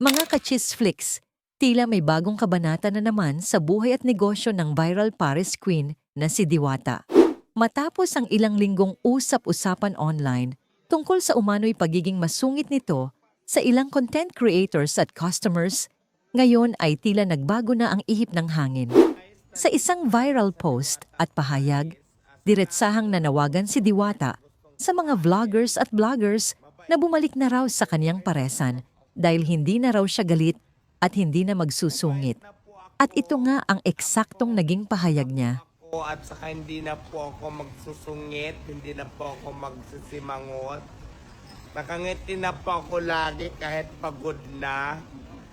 Mga ka-chisflix, tila may bagong kabanata na naman sa buhay at negosyo ng viral Paris Queen na si Diwata. Matapos ang ilang linggong usap-usapan online tungkol sa umano'y pagiging masungit nito sa ilang content creators at customers, ngayon ay tila nagbago na ang ihip ng hangin. Sa isang viral post at pahayag, diretsahang nanawagan si Diwata sa mga vloggers at bloggers na bumalik na raw sa kanyang paresan dahil hindi na raw siya galit at hindi na magsusungit. At ito nga ang eksaktong naging pahayag niya. At saka hindi na po ako magsusungit, hindi na po ako magsusimangot. Nakangiti na po ako lagi kahit pagod na.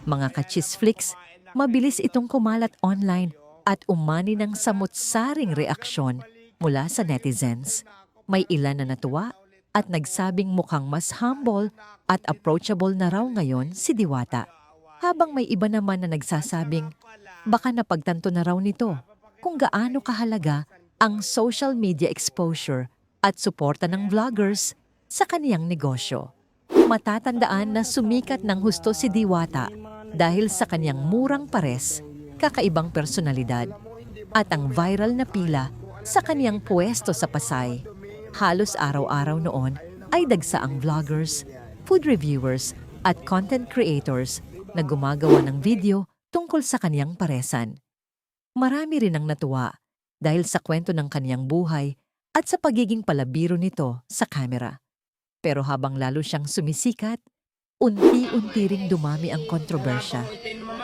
Mga ka-chisflix, mabilis itong kumalat online at umani ng samut-saring reaksyon mula sa netizens. May ilan na natuwa at nagsabing mukhang mas humble at approachable na raw ngayon si Diwata. Habang may iba naman na nagsasabing baka napagtanto na raw nito kung gaano kahalaga ang social media exposure at suporta ng vloggers sa kaniyang negosyo. Matatandaan na sumikat ng husto si Diwata dahil sa kaniyang murang pares, kakaibang personalidad, at ang viral na pila sa kaniyang pwesto sa Pasay. Halos araw-araw noon ay dagsa ang vloggers, food reviewers at content creators na gumagawa ng video tungkol sa kaniyang paresan. Marami rin ang natuwa dahil sa kwento ng kaniyang buhay at sa pagiging palabiro nito sa kamera. Pero habang lalo siyang sumisikat, unti-unti ring dumami ang kontrobersya.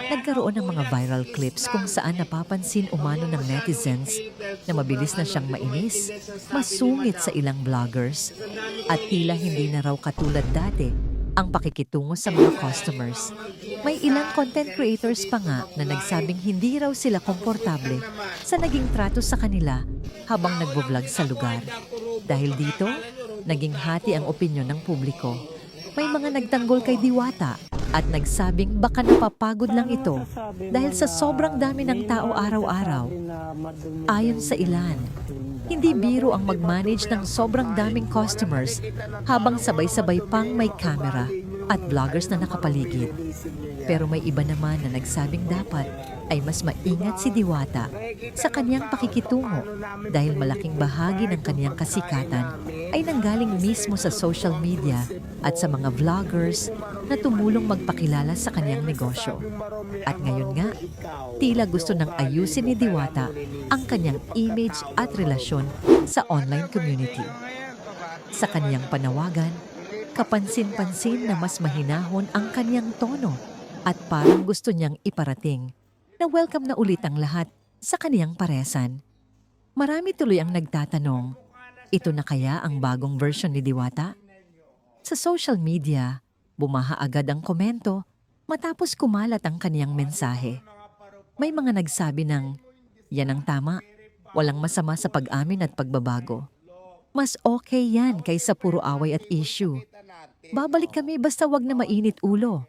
Nagkaroon ng mga viral clips kung saan napapansin umano ng netizens na mabilis na siyang mainis, masungit sa ilang vloggers, at tila hindi na raw katulad dati ang pakikitungo sa mga customers. May ilang content creators pa nga na nagsabing hindi raw sila komportable sa naging trato sa kanila habang nagbo-vlog sa lugar. Dahil dito, naging hati ang opinyon ng publiko. May mga nagtanggol kay Diwata at nagsabing baka napapagod lang ito dahil sa sobrang dami ng tao araw-araw. Ayon sa ilan, hindi biro ang mag-manage ng sobrang daming customers habang sabay-sabay pang may camera at vloggers na nakapaligid. Pero may iba naman na nagsabing dapat ay mas maingat si Diwata sa kanyang pakikitungo dahil malaking bahagi ng kanyang kasikatan ay nanggaling mismo sa social media at sa mga vloggers na tumulong magpakilala sa kanyang negosyo. At ngayon nga, tila gusto nang ayusin ni Diwata ang kanyang image at relasyon sa online community. Sa kanyang panawagan, kapansin-pansin na mas mahinahon ang kanyang tono at parang gusto niyang iparating na welcome na ulit ang lahat sa kaniyang paresan. Marami tuloy ang nagtatanong, ito na kaya ang bagong version ni Diwata? Sa social media, bumaha agad ang komento matapos kumalat ang kaniyang mensahe. May mga nagsabi ng, yan ang tama, walang masama sa pag-amin at pagbabago. Mas okay yan kaysa puro away at issue. Babalik kami basta wag na mainit ulo.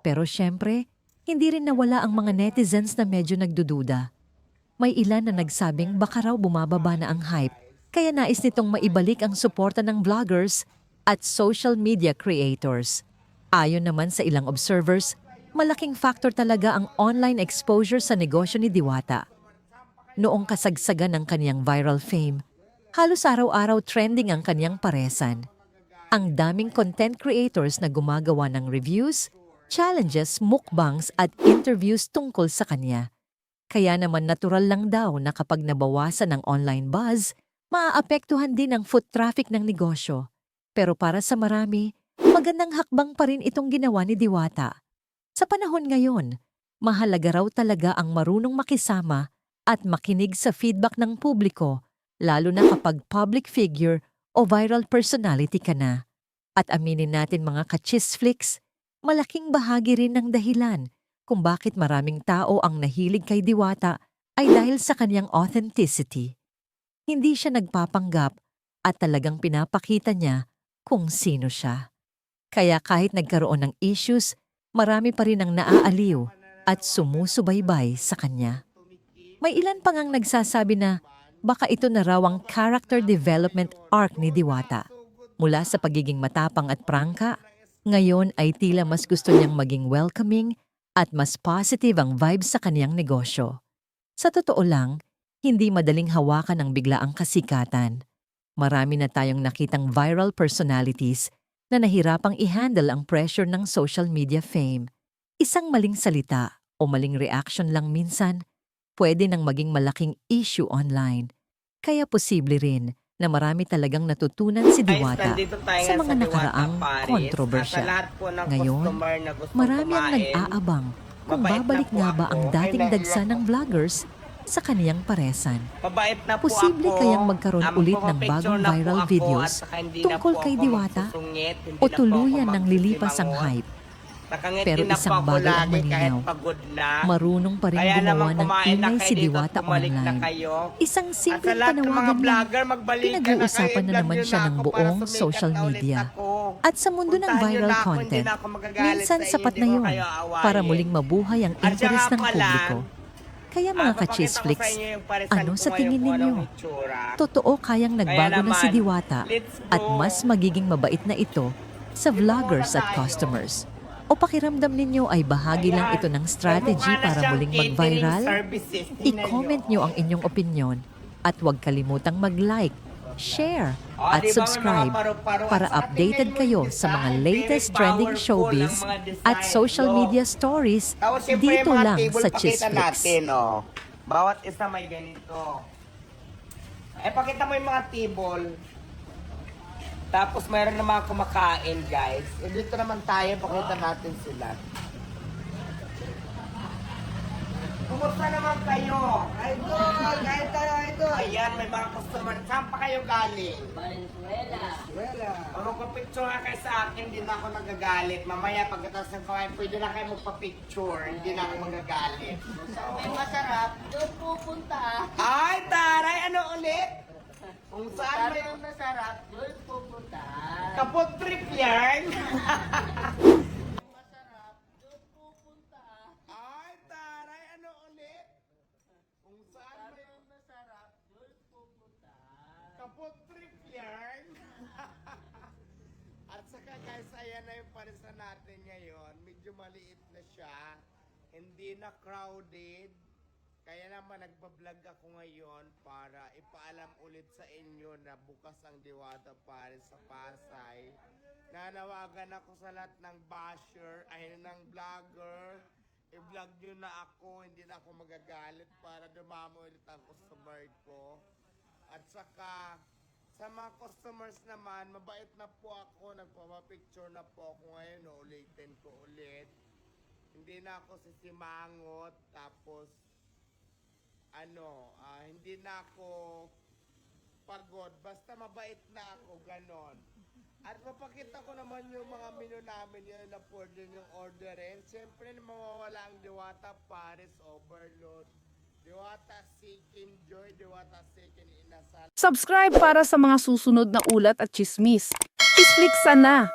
Pero syempre, hindi rin nawala ang mga netizens na medyo nagdududa. May ilan na nagsabing baka raw bumababa na ang hype, kaya nais nitong maibalik ang suporta ng vloggers at social media creators. Ayon naman sa ilang observers, malaking factor talaga ang online exposure sa negosyo ni Diwata. Noong kasagsagan ng kaniyang viral fame, halos araw-araw trending ang kaniyang paresan. Ang daming content creators na gumagawa ng reviews, challenges, mukbangs at interviews tungkol sa kanya. Kaya naman natural lang daw na kapag nabawasan ng online buzz, maaapektuhan din ang foot traffic ng negosyo. Pero para sa marami, magandang hakbang pa rin itong ginawa ni Diwata. Sa panahon ngayon, mahalaga raw talaga ang marunong makisama at makinig sa feedback ng publiko, lalo na kapag public figure o viral personality ka na. At aminin natin mga ka-chisflix, malaking bahagi rin ng dahilan kung bakit maraming tao ang nahilig kay Diwata ay dahil sa kanyang authenticity. Hindi siya nagpapanggap at talagang pinapakita niya kung sino siya. Kaya kahit nagkaroon ng issues, marami pa rin ang naaaliw at sumusubaybay sa kanya. May ilan pang ang nagsasabi na baka ito na raw ang character development arc ni Diwata. Mula sa pagiging matapang at prangka, Ngayon ay tila mas gusto niyang maging welcoming at mas positive ang vibe sa kaniyang negosyo. Sa totoo lang, hindi madaling hawakan ng biglaang kasikatan. Marami na tayong nakitang viral personalities na nahirapang i-handle ang pressure ng social media fame. Isang maling salita o maling reaction lang minsan, pwede nang maging malaking issue online. Kaya posible rin na marami talagang natutunan si Diwata nandito tayo sa nga mga Diwata nakaraang Paris. kontrobersya. Sa lahat po ng Ngayon, customer na gustong marami ang kumain, nag-aabang kung mabait na babalik po nga ba ako. ang dating Ay, dagsa ng vloggers sa kaniyang paresan. Mabait na po Posible ako. kayang magkaroon ulit ng Magpapapicture bagong na po viral ako videos at saka hindi tungkol na po kay ako Diwata magsusungit, hindi o na po tuluyan ako ng lilipas ang magsisimangot. hype. Nakangiti Pero na isang po ako bagay ang lagi kahit malinaw. pagod na. Marunong pa rin Kaya gumawa naman ng kumain na ingay kayo si dito Diwata at bumalik na online. kayo. Isang At sa simpleng lahat ng mga panawagan lang, vlogger, magbalikan na kayo. pinag-uusapan na I-vlog naman nyo siya na ng ako para buong sumikat social na ulit media. ako. At sa mundo ng Puntahan nyo viral na ako, content, hindi na ako magagalit minsan sa inyo, sapat hindi na ko yun kayo aawayin. para muling mabuhay ang At saka interes ng pala, publiko. Kaya mga papakita ko sa ka-Chisflix, inyo yung parisan ano ko sa ngayon tingin kung ninyo? anong itsura. Totoo kayang nagbago na si naman, Diwata let's go. at mas magiging mabait na ito sa vloggers at customers? O pakiramdam ninyo ay bahagi lang ito ng strategy para muling mag-viral? I-comment nyo ang inyong opinyon at huwag kalimutang mag-like, share, at subscribe para updated kayo sa mga latest trending showbiz at social media stories dito lang sa Chisflix. Oh. Bawat isa may ganito. Pakita mo yung mga table. Tapos mayroon na mga kumakain, guys. Dito naman tayo, pakita natin sila. Kumusta naman kayo? Idol! Idol! Ayan, may mga customer. Saan pa kayo galing? Valenzuela. Magpapicture nga kayo sa akin, hindi na ako nagagalit. Mamaya pagkatapos ng kawain, pwede na kayo magpa-picture. Hindi na ako magagalit. May masarap, doon pupunta. Ay, taray! Ano ulit? Kung saan may Yung masarap, doon pupunta. kapot trip yarn? Masarap, doon pupunta. Ay, taray! Ano ulit? Kung saan may Yung masarap, doon pupunta. kapot trip yarn? At saka guys, ayan na yung parisan natin ngayon. Medyo maliit na siya. Hindi na crowded. Kaya naman nagbablog ako ngayon para ipaalam ulit sa inyo na bukas ang Diwata Paris sa Pasay. Nanawagan ako sa lahat ng basher, ay ng vlogger. I-vlog nyo na ako, hindi na ako magagalit para dumamo ulit ang customer ko. At saka, sa mga customers naman, mabait na po ako, nagpapapicture na po ako ngayon, ulitin ko ulit. Hindi na ako sisimangot, tapos hindi na ako pagod, basta mabait na ako, ganon. At mapakita ko naman yung mga menu namin yun na pwede yung orderin. Siyempre, mawawala ang Diwata Paris Overload, Diwata Chicken Joy, Diwata Chicken Inasal. Subscribe para sa mga susunod na ulat at chismis. Chisflix sana!